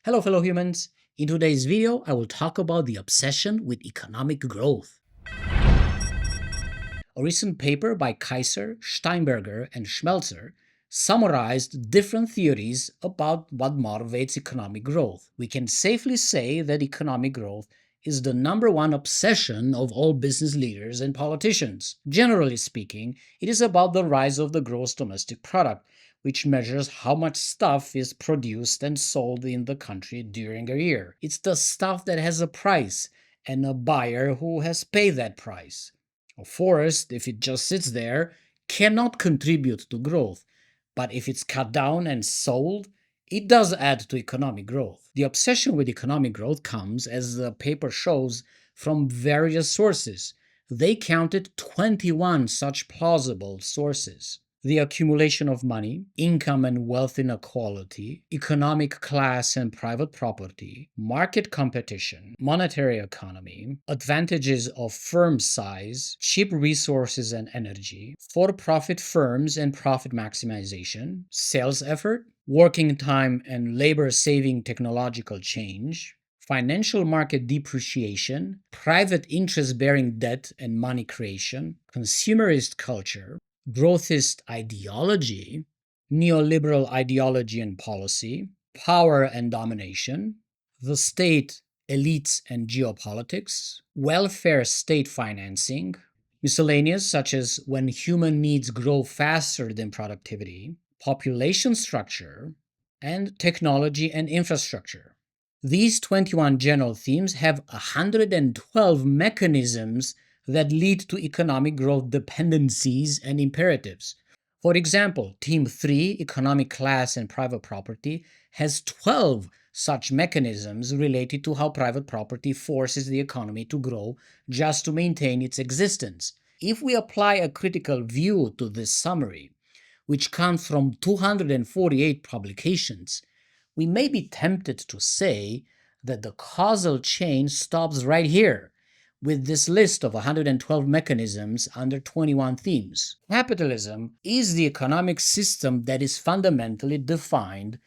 Hello, fellow humans. In today's video, I will talk about the obsession with economic growth. A recent paper by Kaiser, Steinberger, and Schmelzer summarized different theories about what motivates economic growth. We can safely say that economic growth is the number one obsession of all business leaders and politicians. Generally speaking, it is about the rise of the gross domestic product, which measures how much stuff is produced and sold in the country during a year. It's the stuff that has a price and a buyer who has paid that price. A forest, if it just sits there, cannot contribute to growth, but if it's cut down and sold, it does add to economic growth. The obsession with economic growth comes, as the paper shows, from various sources. They counted 21 such plausible sources: the accumulation of money, income and wealth inequality, economic class and private property, market competition, monetary economy, advantages of firm size, cheap resources and energy, for-profit firms and profit maximization, sales effort, working time and labor-saving technological change, financial market depreciation, private interest-bearing debt and money creation, consumerist culture, growthist ideology, neoliberal ideology and policy, power and domination, the state, elites and geopolitics, welfare state financing, miscellaneous such as when human needs grow faster than productivity, population structure, and technology and infrastructure. These 21 general themes have 112 mechanisms that lead to economic growth dependencies and imperatives. For example, Team 3, Economic Class and Private Property, has 12 such mechanisms related to how private property forces the economy to grow just to maintain its existence. If we apply a critical view to this summary, which comes from 248 publications, we may be tempted to say that the causal chain stops right here with this list of 112 mechanisms under 21 themes. Capitalism is the economic system that is fundamentally defined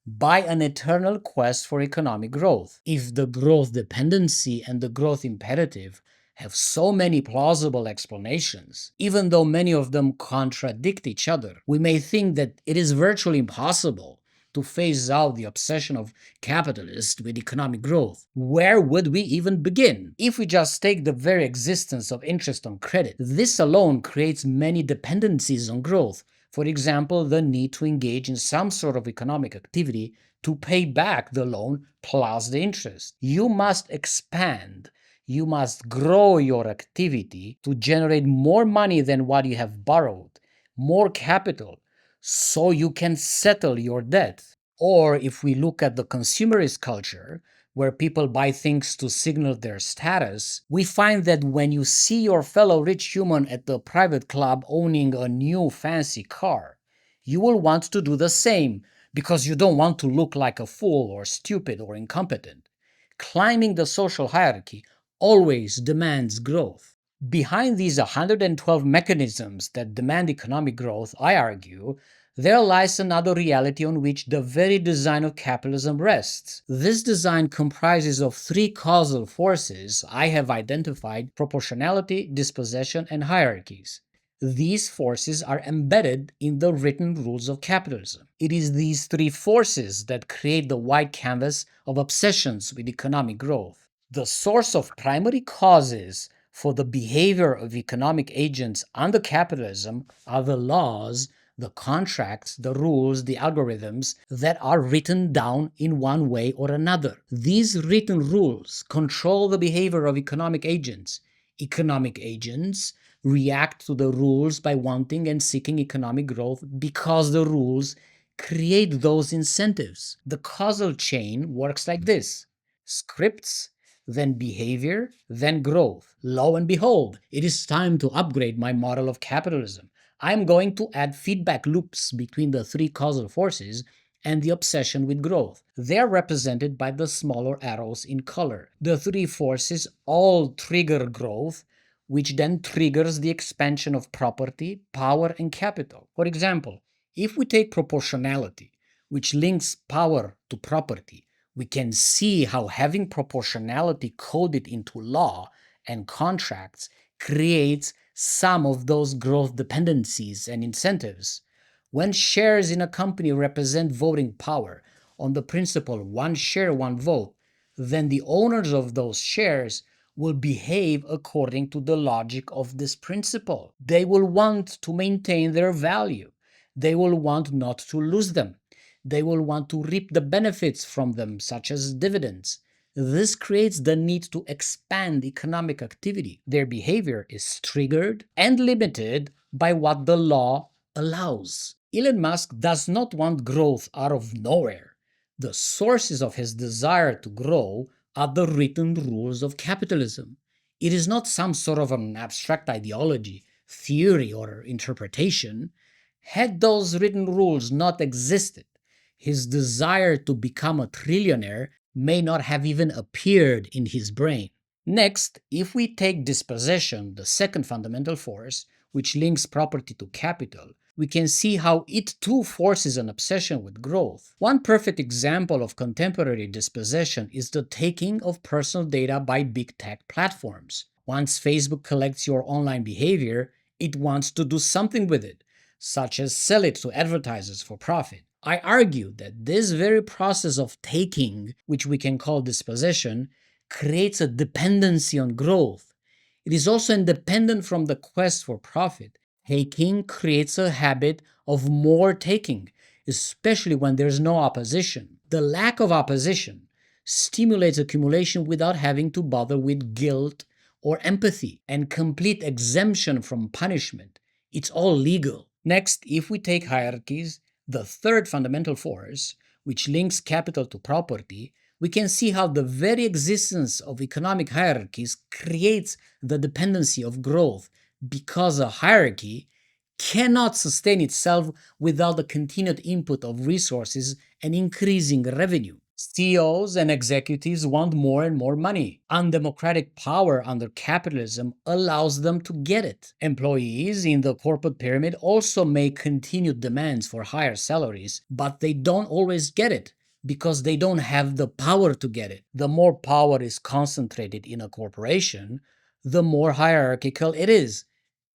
by an eternal quest for economic growth. If the growth dependency and the growth imperative have so many plausible explanations, even though many of them contradict each other, we may think that it is virtually impossible to phase out the obsession of capitalists with economic growth. Where would we even begin? If we just take the very existence of interest on credit, this alone creates many dependencies on growth. For example, the need to engage in some sort of economic activity to pay back the loan plus the interest. You must expand. You must grow your activity to generate more money than what you have borrowed, more capital, so you can settle your debt. Or if we look at the consumerist culture, where people buy things to signal their status, we find that when you see your fellow rich human at the private club owning a new fancy car, you will want to do the same because you don't want to look like a fool or stupid or incompetent. Climbing the social hierarchy always demands growth. Behind these 112 mechanisms that demand economic growth, I argue, there lies another reality on which the very design of capitalism rests. This design comprises of three causal forces I have identified: proportionality, dispossession, and hierarchies. These forces are embedded in the written rules of capitalism. It is these three forces that create the white canvas of obsessions with economic growth. The source of primary causes for the behavior of economic agents under capitalism are the laws, the contracts, the rules, the algorithms that are written down in one way or another. These written rules control the behavior of economic agents. Economic agents react to the rules by wanting and seeking economic growth because the rules create those incentives. The causal chain works like this: scripts, then behavior, then growth. Lo and behold, it is time to upgrade my model of capitalism. I'm going to add feedback loops between the three causal forces and the obsession with growth. They're represented by the smaller arrows in color. The three forces all trigger growth, which then triggers the expansion of property, power, and capital. For example, if we take proportionality, which links power to property, We can see how having proportionality coded into law and contracts creates some of those growth dependencies and incentives. When shares in a company represent voting power on the principle one share, one vote, then the owners of those shares will behave according to the logic of this principle. They will want to maintain their value. They will want not to lose them. They will want to reap the benefits from them, such as dividends. This creates the need to expand economic activity. Their behavior is triggered and limited by what the law allows. Elon Musk does not want growth out of nowhere. The sources of his desire to grow are the written rules of capitalism. It is not some sort of an abstract ideology, theory, or interpretation. Had those written rules not existed, his desire to become a trillionaire may not have even appeared in his brain. Next, if we take dispossession, the second fundamental force, which links property to capital, we can see how it too forces an obsession with growth. One perfect example of contemporary dispossession is the taking of personal data by big tech platforms. Once Facebook collects your online behavior, it wants to do something with it, such as sell it to advertisers for profit. I argue that this very process of taking, which we can call dispossession, creates a dependency on growth. It is also independent from the quest for profit. Taking creates a habit of more taking, especially when there's no opposition. The lack of opposition stimulates accumulation without having to bother with guilt or empathy, and complete exemption from punishment. It's all legal. Next, if we take hierarchies, the third fundamental force, which links capital to property, we can see how the very existence of economic hierarchies creates the dependency of growth, because a hierarchy cannot sustain itself without the continued input of resources and increasing revenue. CEOs and executives want more and more money. Undemocratic power under capitalism allows them to get it. Employees in the corporate pyramid also make continued demands for higher salaries, but they don't always get it because they don't have the power to get it. The more power is concentrated in a corporation, the more hierarchical it is,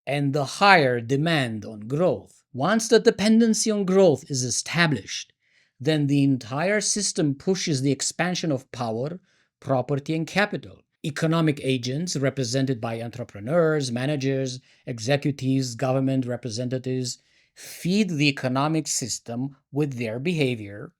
and the higher demand on growth. Once the dependency on growth is established, then the entire system pushes the expansion of power, property, and capital. Economic agents, represented by entrepreneurs, managers, executives, government representatives, feed the economic system with their behavior,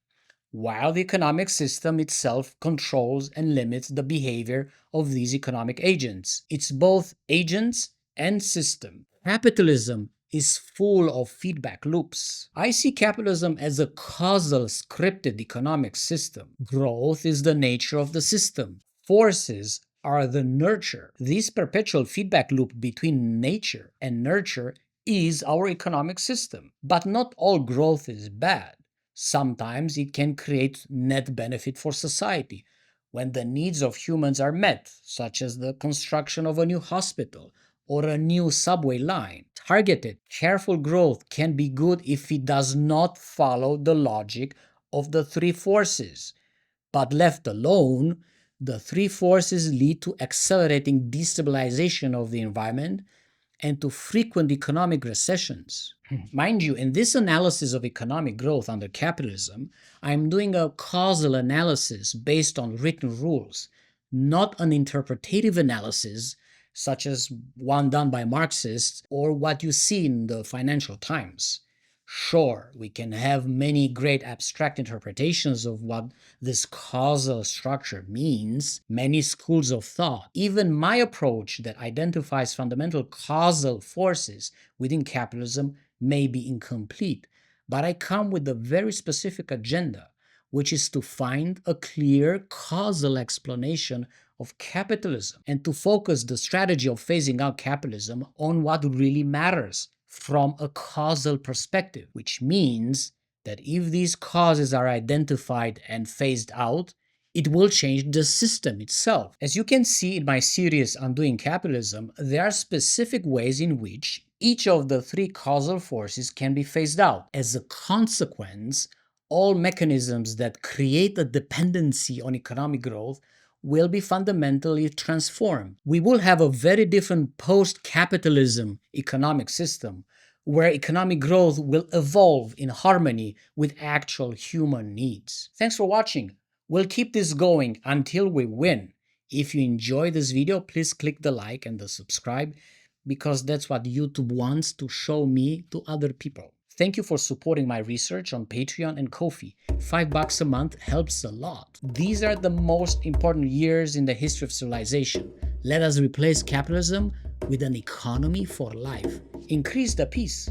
while the economic system itself controls and limits the behavior of these economic agents. It's both agents and system. Capitalism is full of feedback loops. I see capitalism as a causal scripted economic system. Growth is the nature of the system. Forces are the nurture. This perpetual feedback loop between nature and nurture is our economic system. But not all growth is bad. Sometimes it can create net benefit for society when the needs of humans are met, such as the construction of a new hospital or a new subway line. Targeted, careful growth can be good if it does not follow the logic of the three forces. But left alone, the three forces lead to accelerating destabilization of the environment and to frequent economic recessions. Mind you, in this analysis of economic growth under capitalism, I'm doing a causal analysis based on written rules, not an interpretative analysis such as one done by Marxists or what you see in the Financial Times. Sure, we can have many great abstract interpretations of what this causal structure means, many schools of thought. Even my approach that identifies fundamental causal forces within capitalism may be incomplete, but I come with a very specific agenda, which is to find a clear causal explanation of capitalism and to focus the strategy of phasing out capitalism on what really matters from a causal perspective, which means that if these causes are identified and phased out, it will change the system itself. As you can see in my series Undoing Capitalism, there are specific ways in which each of the three causal forces can be phased out as a consequence all mechanisms that create a dependency on economic growth will be fundamentally transformed. We will have a very different post-capitalism economic system where economic growth will evolve in harmony with actual human needs. Thanks for watching. We'll keep this going until we win. If you enjoy this video, please click the like and the subscribe because that's what YouTube wants to show me to other people. Thank you for supporting my research on Patreon and Ko-fi. $5 a month helps a lot. These are the most important years in the history of civilization. Let us replace capitalism with an economy for life. Increase the peace.